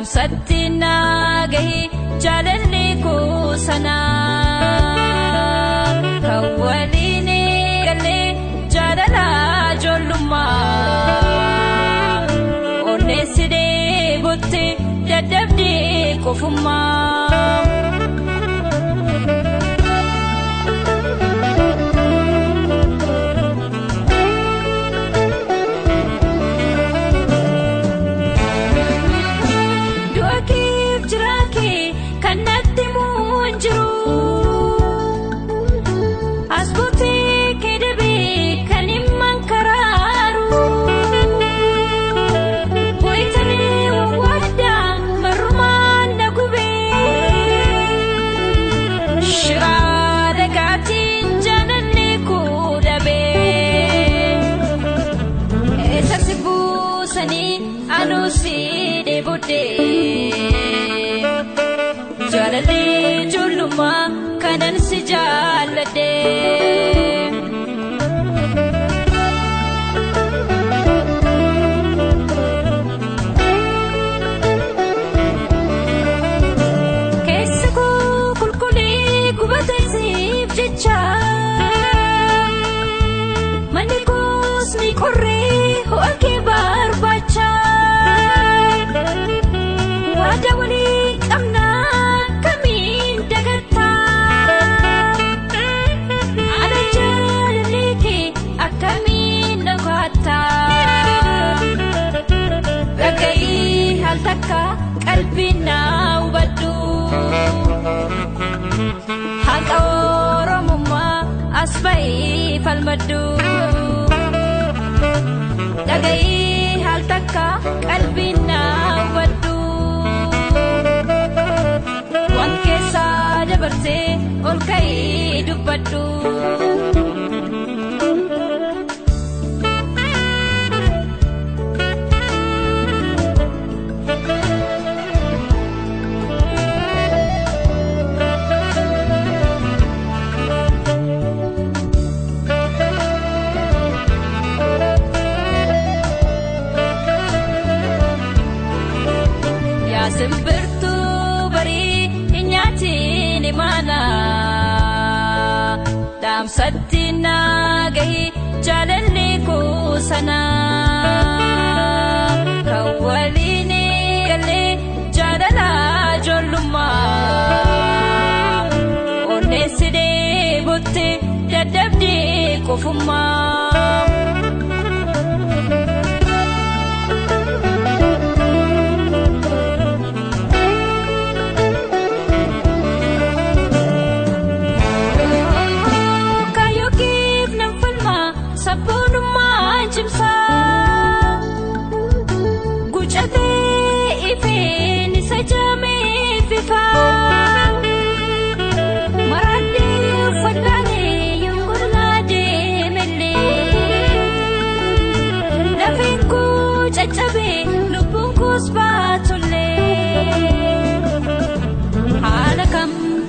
Damsatina gahi jalalli kusana Kawalini galle jalala joluma Oneside botte dadabdi kofuma Jalali juluma kanan si jalade Kesaku kulkuli kubate sif jecha Manikus ni korre ho ake barbacha Wada wali kamna Qalbina ubaddu Haqa Oromummaa asba'i falmaddu Dhaga'i haal takka qalbina ubaddu Waan keessa dabarsee ol ka'ii dubbaddu Simbirtu bari inyaatiin imana Damsatina gahi jalalli kusana Kawalini galle jalala joluma Oneside botte dadabdi kofuma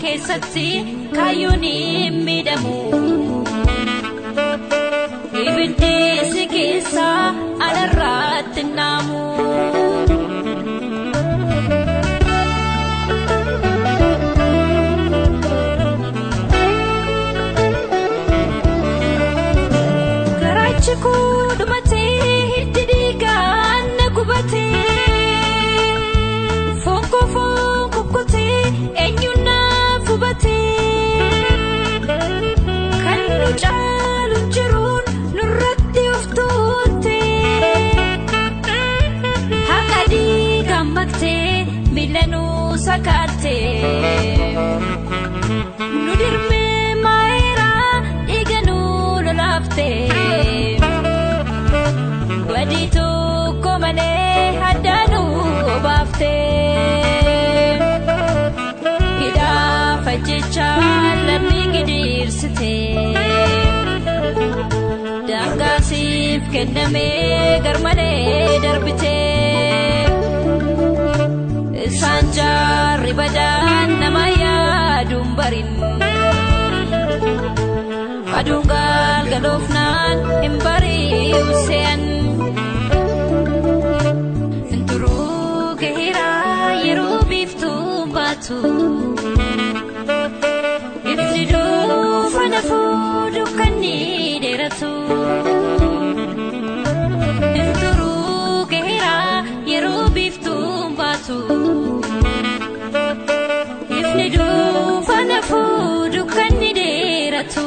Kesatti kayuni midamu Ibiddi si keessa alarratti namu Garaachi koo dhumatee hiddi dhiigaan na gubatee Foon kukkutee eenyuun Kan nu caalu jiruun nurratti uftuute Haqa dhiigaan maktee miila nuu sakaate Nu dirmee maayiraa dhiiga nuu lolaafte Wadii tokko malee addaa nuu baafte Lammi gidirsite Dangaasiif kennamee garmalee darbite Isaan jaarri badaan nama yaaduun barin Aduun galgaloofnaan hin bari'u se'an Inturuu gahiraa baatu ifni dhufa nafuu dukkanni dheeratu ifturuu gaheera yeroo biiftuun baatu ifni dhufa nafuu dukkanni dheeratu